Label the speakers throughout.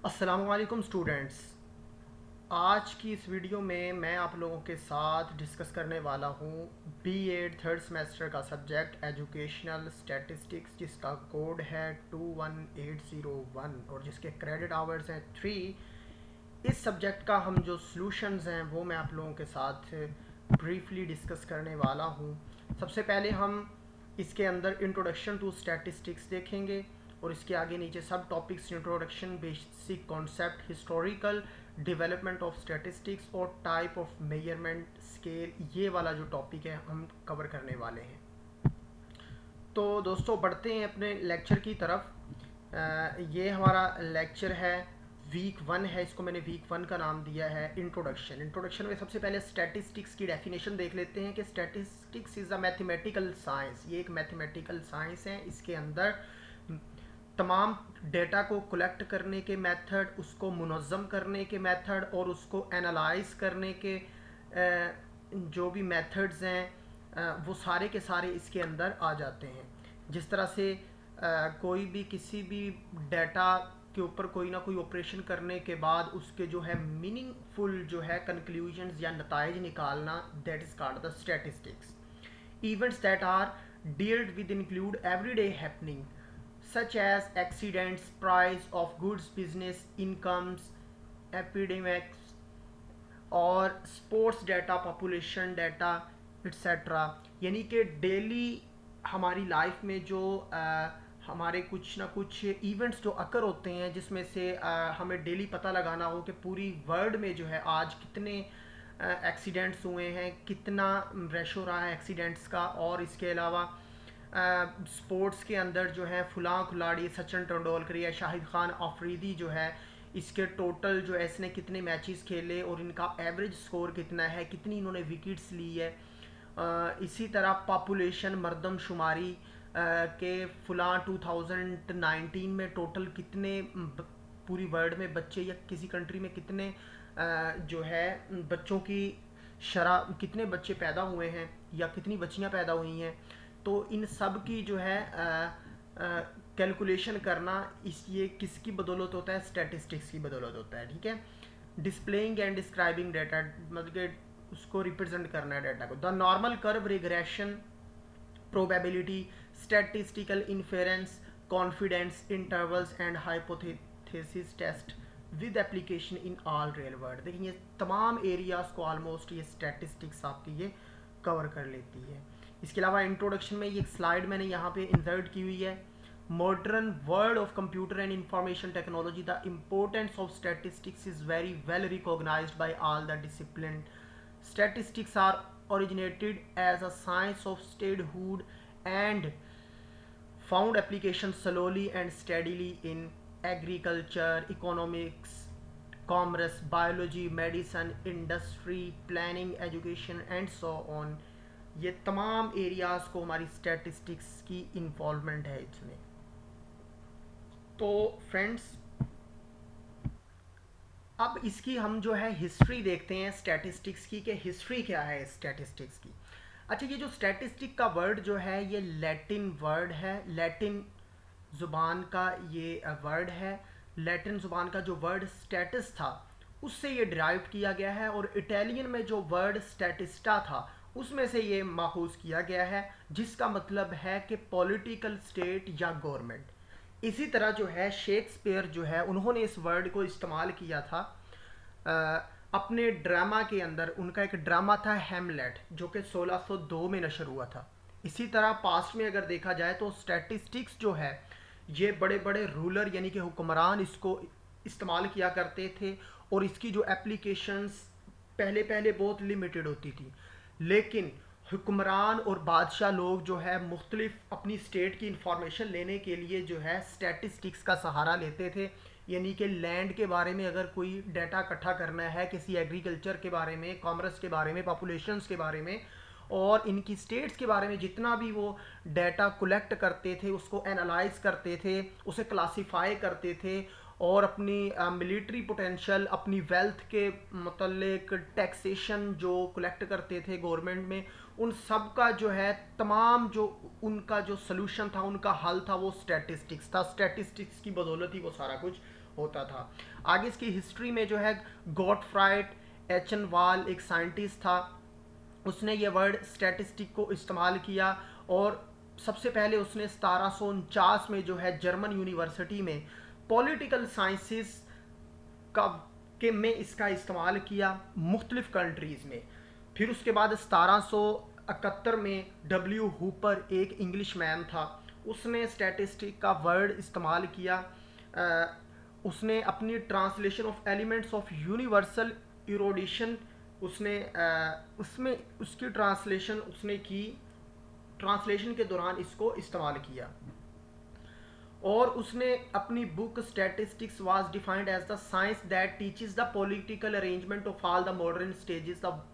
Speaker 1: अस्सलामुअलैकुम स्टूडेंट्स। आज की इस वीडियो में मैं आप लोगों के साथ डिस्कस करने वाला हूँ B.Ed थर्ड सेमेस्टर का सब्जेक्ट एजुकेशनल स्टैटिस्टिक्स, जिसका कोड है 21801 और जिसके क्रेडिट आवर्स हैं 3। इस सब्जेक्ट का हम जो सॉल्यूशंस हैं वो मैं आप लोगों के साथ ब्रीफली डिस्कस करने वाला हूँ। सबसे पहले हम इसके अंदर इंट्रोडक्शन टू स्टैटिस्टिक्स देखेंगे और इसके आगे नीचे सब topics, introduction, basic concept, historical development of statistics और टाइप ऑफ मेजरमेंट स्केल, ये वाला जो टॉपिक है हम कवर करने वाले हैं। तो दोस्तों बढ़ते हैं अपने लेक्चर की तरफ। ये हमारा लेक्चर है वीक 1 है, इसको मैंने वीक 1 का नाम दिया है इंट्रोडक्शन। इंट्रोडक्शन में सबसे पहले स्टैटिस्टिक्स की डेफिनेशन देख लेते हैं कि statistics is a mathematical science. ये एक मैथमेटिकल साइंस है। इसके अंदर तमाम डेटा को कलेक्ट करने के मेथड, उसको मुनज़्ज़म करने के मेथड और उसको एनालाइज करने के जो भी मेथड्स हैं वो सारे के सारे इसके अंदर आ जाते हैं। जिस तरह से कोई भी किसी भी डेटा के ऊपर कोई ना कोई ऑपरेशन करने के बाद उसके जो है मीनिंगफुल जो है कंक्लूजन्स या नताइज निकालना, that is called the statistics. Events that are dealt with include everyday happening such as accidents, price of goods, business, incomes, epidemics और sports data, population data etcetera. यानी कि डेली हमारी लाइफ में जो हमारे कुछ ना कुछ इवेंट्स जो अकर होते हैं, जिसमें से हमें डेली पता लगाना हो कि पूरी वर्ल्ड में जो है आज कितने एक्सीडेंट्स हुए हैं, कितना रेशो रहा है एक्सीडेंट्स का। और इसके अलावा स्पोर्ट्स के अंदर जो है फलां खिलाड़ी सचिन तेंदुलकर या शाहिद खान अफरीदी जो है, इसके टोटल जो है इसने कितने मैचेस खेले और इनका एवरेज स्कोर कितना है, कितनी इन्होंने विकेट्स ली है। इसी तरह पॉपुलेशन, मर्दमशुमारी के फलां 2019 में टोटल कितने पूरी वर्ल्ड में बच्चे या किसी कंट्री में कितने जो है बच्चों की शरह, कितने बच्चे पैदा हुए हैं या कितनी बच्चियां पैदा हुई हैं। तो इन सब की जो है कैलकुलेशन करना, इस ये किसकी बदौलत होता है? स्टैटिस्टिक्स की बदौलत होता है। ठीक है। डिस्प्लेइंग एंड डिस्क्राइबिंग डाटा, मतलब कि उसको रिप्रेजेंट करना है डाटा को। The normal curve, regression, probability, statistical inference, confidence intervals and hypothesis test with application in all real world. देखिए ये तमाम एरियाज को ऑलमोस्ट ये स्टैटिस्टिक्स आपकी ये कवर कर लेती है। इसके अलावा इंट्रोडक्शन में ये एक स्लाइड मैंने यहाँ पे इंसर्ट की हुई है। Modern world of computer and information technology, the importance of statistics is very well recognised by all the discipline. Statistics are originated as a science of statehood and found application slowly and steadily in agriculture, economics, commerce, biology, medicine, industry, planning, education and so on। ये तमाम areas को हमारी statistics की involvement है इसमें। तो friends अब इसकी हम जो है हिस्ट्री देखते हैं स्टैटिस्टिक्स की, कि हिस्ट्री क्या है स्टैटिस्टिक्स की। अच्छा, ये जो स्टैटिस्टिक का वर्ड जो है ये लैटिन वर्ड है, लैटिन ज़ुबान का ये वर्ड है। लैटिन ज़ुबान का जो वर्ड स्टैटिस था उससे ये डिराइव किया गया है, और इटालियन में जो वर्ड स्टैटिस्टा था उसमें से ये माखूज किया गया है, जिसका मतलब है कि पॉलिटिकल स्टेट या गवर्नमेंट। इसी तरह जो है शेक्सपियर जो है उन्होंने इस वर्ड को इस्तेमाल किया था अपने ड्रामा के अंदर। उनका एक ड्रामा था हैमलेट, जो कि 1602 में नशर हुआ था। इसी तरह पास्ट में अगर देखा जाए तो स्टैटिस्टिक्स जो है ये बड़े बड़े रूलर यानी कि हुक्मरान इसको इस्तेमाल किया करते थे, और इसकी जो एप्लीकेशंस पहले पहले बहुत लिमिटेड होती थी। लेकिन हुक्मरान और बादशाह लोग जो है मुख्तलिफ अपनी स्टेट की इंफॉर्मेशन लेने के लिए जो है स्टैटिस्टिक्स का सहारा लेते थे। यानी कि लैंड के बारे में अगर कोई डाटा इकट्ठा करना है, किसी एग्रीकल्चर के बारे में, कॉमर्स के बारे में, पॉपुलेशंस के बारे में और इनकी स्टेट्स के बारे में, जितना भी वो डाटा कलेक्ट करते थे उसको एनालाइज करते थे, उसे क्लासीफाई करते थे और अपनी मिलिट्री पोटेंशियल, अपनी वेल्थ के मतलब टैक्सेशन जो कलेक्ट करते थे गवर्नमेंट में, उन सब का जो है तमाम जो उनका जो सलूशन था, उनका हल था, वो स्टैटिस्टिक्स था। स्टैटिस्टिक्स की बदौलत ही वो सारा कुछ होता था। आगे इसकी हिस्ट्री में जो है गॉटफ्राइड एचनवाल एक साइंटिस्ट था, उसने ये वर्ड स्टैटिस्टिक को इस्तेमाल किया और सबसे पहले उसने 1749 में जो है जर्मन यूनिवर्सिटी में पॉलिटिकल साइंसेस का के में इसका इस्तेमाल किया मुख्तलिफ कंट्रीज़ में। फिर उसके बाद 1771 में डब्ल्यू हूपर एक इंग्लिश मैन था, उसने स्टैटिस्टिक का वर्ड इस्तेमाल किया। उसने अपनी translation of elements of universal erudition उसमें उसकी ट्रांसलेशन उसने की, ट्रांसलेशन के दौरान इसको इस्तेमाल किया। और उसने अपनी book statistics was defined as the science that teaches the political arrangement of all the modern stages of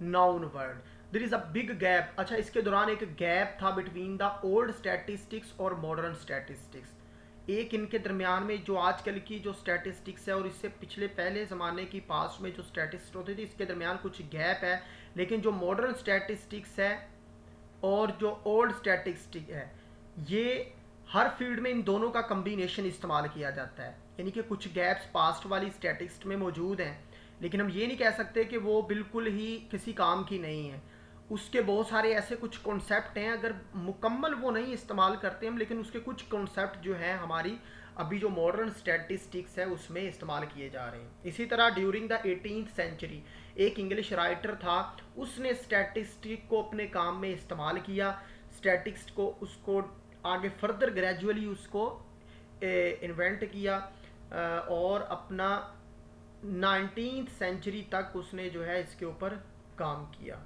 Speaker 1: known word. There is a big gap. अच्छा, इसके दौरान एक गैप था बिटवीन द ओल्ड स्टैटिस्टिक्स और मॉडर्न स्टैटिस्टिक्स। एक इनके दरमियान में जो आजकल की जो स्टैटिस्टिक्स है और इससे पिछले पहले ज़माने की पास्ट में जो स्टैटिस्टिक्स होती थी, इसके दरमियान कुछ गैप है। लेकिन जो मॉडर्न स्टैटिस्टिक्स है और जो ओल्ड स्टैटिस्टिक है, ये हर फील्ड में इन दोनों का कम्बिनेशन इस्तेमाल किया जाता है। यानी कि कुछ गैप्स पास्ट वाली स्टैटिस्टिक्स में मौजूद हैं, लेकिन हम ये नहीं कह सकते कि वो बिल्कुल ही किसी काम की नहीं है। उसके बहुत सारे ऐसे कुछ कॉन्सेप्ट हैं, अगर मुकम्मल वो नहीं इस्तेमाल करते हम, लेकिन उसके कुछ कॉन्सेप्ट जो हैं हमारी अभी जो मॉडर्न स्टैटिस्टिक्स है उसमें इस्तेमाल किए जा रहे हैं। इसी तरह ड्यूरिंग द 18th सेंचुरी एक इंग्लिश राइटर था, उसने स्टैटिस्टिक को अपने काम में इस्तेमाल किया। स्टैटिक्स को उसको आगे फर्दर ग्रेजुअली उसको इन्वेंट किया और अपना 19th सेंचुरी तक उसने जो है इसके ऊपर काम किया।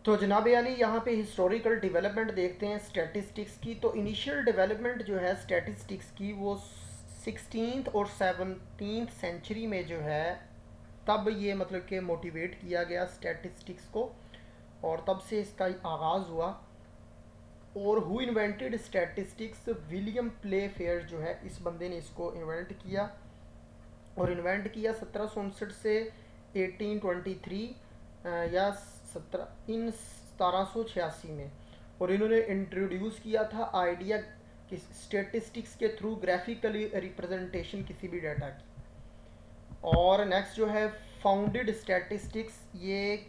Speaker 1: तो जनाब अली यहाँ पे हिस्टोरिकल डेवलपमेंट देखते हैं स्टैटिस्टिक्स की। तो इनिशियल डेवलपमेंट जो है स्टैटिस्टिक्स की वो 16th और 17th सेंचुरी में जो है तब ये मतलब कि मोटिवेट किया गया स्टैटिस्टिक्स को, और तब से इसका आगाज़ हुआ। और who invented statistics, William Playfair जो है इस बंदे ने इसको इन्वेंट किया, और इन्वेंट किया 1759 से 1823 या 1786 में। और इन्होंने इंट्रोड्यूस किया था आइडिया कि स्टैटिस्टिक्स के थ्रू ग्राफिकली रिप्रेजेंटेशन किसी भी डाटा की। और नेक्स्ट जो है फाउंडेड स्टैटिस्टिक्स, ये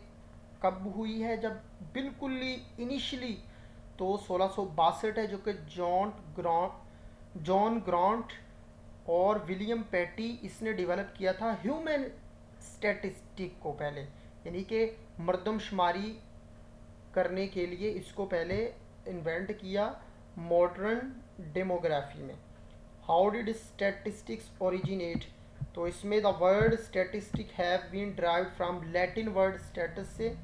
Speaker 1: कब हुई है? जब बिल्कुल ही इनिशियली तो 1662 है, जो कि जॉन ग्रांट और विलियम पेटी इसने डेवलप किया था ह्यूमन स्टैटिस्टिक को पहले, यानी कि मर्दमशुमारी करने के लिए इसको पहले इन्वेंट किया मॉडर्न डेमोग्राफी में। How did statistics originate? तो इसमें the word statistic have been derived from Latin word status से।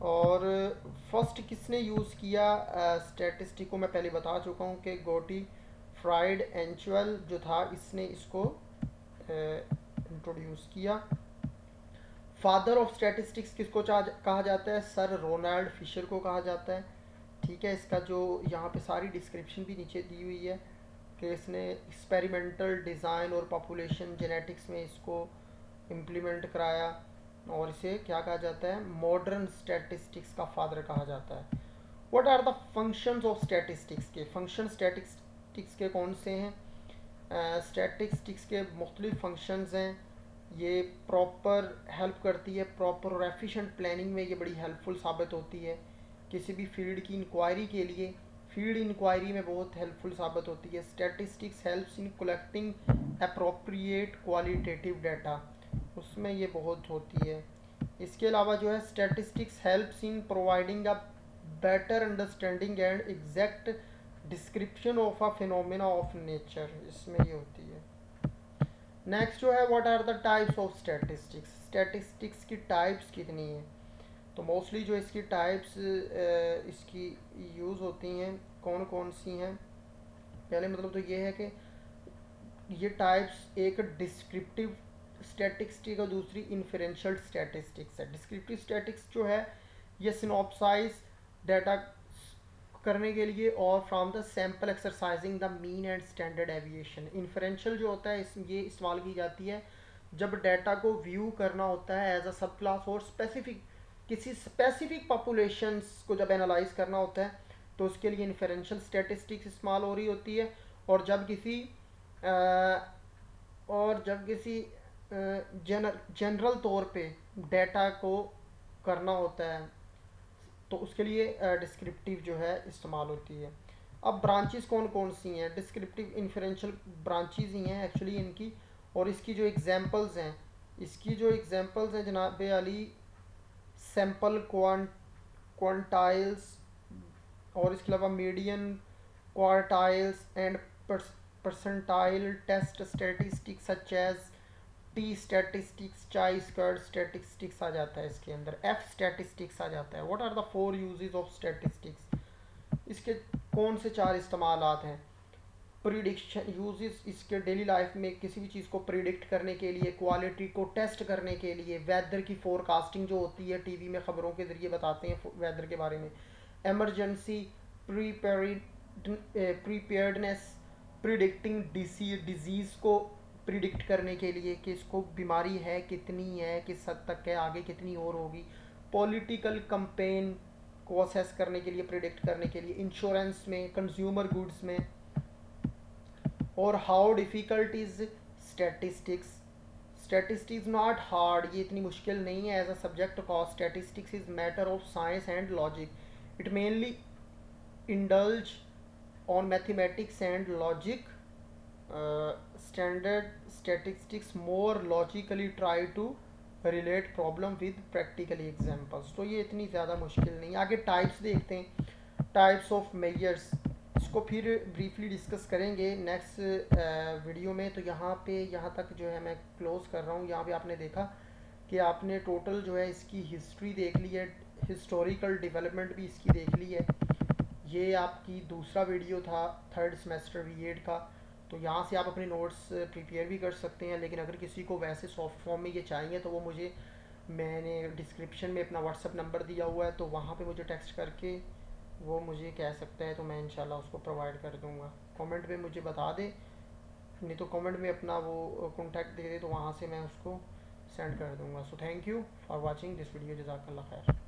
Speaker 1: और फर्स्ट किसने यूज़ किया स्टैटिस्टिक को मैं पहले बता चुका हूँ कि गोटी फ्राइड एंचुअल जो था इसने इसको इंट्रोड्यूस किया। फादर ऑफ स्टैटिस्टिक्स किसको कहा जाता है? सर रोनाल्ड फिशर को कहा जाता है। ठीक है, इसका जो यहाँ पे सारी डिस्क्रिप्शन भी नीचे दी हुई है कि इसने एक्सपेरिमेंटल डिज़ाइन और पॉपुलेशन जेनेटिक्स में इसको इम्प्लीमेंट कराया, और इसे क्या कहा जाता है? मॉडर्न स्टैटिस्टिक्स का फादर कहा जाता है। What are the functions of statistics के फंक्शन स्टैटिस्टिक्स के कौन से हैं? स्टैटिस्टिक्स के मुख्तलिफ फंक्शंस हैं। ये प्रॉपर हेल्प करती है, प्रॉपर और एफिशिएंट प्लानिंग में ये बड़ी हेल्पफुल साबित होती है। किसी भी फील्ड की इंक्वायरी के लिए, फील्ड इंक्वायरी में बहुत हेल्पफुल साबित होती है। Statistics helps in collecting appropriate qualitative data, उसमें ये बहुत होती है। इसके अलावा जो है statistics helps in providing a better understanding and exact description of a phenomena of nature, इसमें ये होती है। नेक्स्ट जो है what are the types of statistics? Statistics की टाइप्स कितनी हैं? तो मोस्टली जो इसकी टाइप्स इसकी यूज़ होती हैं कौन कौन सी हैं? पहले मतलब तो ये है कि ये टाइप्स एक डिस्क्रिप्टिव स्टैटिस्टिक्स और दूसरी इन्फरेंशियल स्टैटिस्टिक्स है। डिस्क्रिप्टिव स्टैटिस्टिक्स जो है ये सिनॉप्साइज डाटा करने के लिए और from the sample exercising the mean and standard deviation. Inferential जो होता है ये इस्तेमाल की जाती है जब डाटा को व्यू करना होता है एज अ सब क्लास और स्पेसिफिक किसी स्पेसिफिक पॉपुलेशंस को जब एनालाइज करना होता है तो उसके लिए इन्फरेंशियल स्टैटिस्टिक्स इस्तेमाल हो रही होती है। और जब किसी और जब किसी जनरल तौर पे डेटा को करना होता है तो उसके लिए डिस्क्रिप्टिव जो है इस्तेमाल होती है। अब ब्रांचेस कौन कौन सी हैं? डिस्क्रिप्टिव इन्फरेंशियल ब्रांचेस ही हैं एक्चुअली इनकी। और इसकी जो एग्जांपल्स हैं, जनाब अली, सैम्पल क्वांटाइल्स, और इसके अलावा median quartiles and percentile test statistics such as T statistics, chi squared statistics आ जाता है इसके अंदर, एफ स्टैटिस्टिक्स आ जाता है। What are the four uses of statistics? इसके कौन से चार इस्तेमालात हैं? प्रिडिक्शन यूजेस इसके डेली लाइफ में किसी भी चीज़ को प्रिडिक्ट करने के लिए, क्वालिटी को टेस्ट करने के लिए, वेदर की फोरकास्टिंग जो होती है टीवी में खबरों के ज़रिए बताते हैं वेदर के बारे में, एमरजेंसी प्रीपेयर्डनेस, प्रिडिक्टिंग डिजीज़ को प्रिडिक्ट करने के लिए कि इसको बीमारी है, कितनी है, किस हद तक है, आगे कितनी और होगी, पॉलिटिकल कंपेन को असेस करने के लिए, प्रिडिक्ट करने के लिए, इंश्योरेंस में, कंज्यूमर गुड्स में। और how difficult is statistics? Statistics not hard, ये इतनी मुश्किल नहीं है as a subject cause statistics is matter of science and logic. It mainly indulge on mathematics and logic. Standard statistics more logically try to relate problem with practically examples. तो ये इतनी ज़्यादा मुश्किल नहीं। आगे टाइप्स देखते हैं, टाइप्स ऑफ मेजर्स, इसको फिर ब्रीफली डिस्कस करेंगे नेक्स्ट वीडियो में। तो यहाँ तक जो है मैं क्लोज कर रहा हूँ। यहाँ पे आपने देखा कि आपने टोटल जो है इसकी हिस्ट्री देख ली है, हिस्टोरिकल डेवलपमेंट भी इसकी देख ली है। ये आपकी दूसरा वीडियो था थर्ड सेमेस्टर B.Ed का। तो यहाँ से आप अपने नोट्स प्रिपेयर भी कर सकते हैं, लेकिन अगर किसी को वैसे सॉफ्ट फॉर्म में ये चाहिए तो वो मुझे, मैंने डिस्क्रिप्शन में अपना व्हाट्सअप नंबर दिया हुआ है, तो वहाँ पे मुझे टेक्स्ट करके वो मुझे कह सकता है, तो मैं इंशाल्लाह उसको प्रोवाइड कर दूँगा। कमेंट में मुझे बता दे, नहीं तो कमेंट में अपना वो कॉन्टैक्ट दे दे, तो वहाँ से मैं उसको सेंड कर दूँगा। So thank you for watching this video, जज़ाकल्लाह खैर।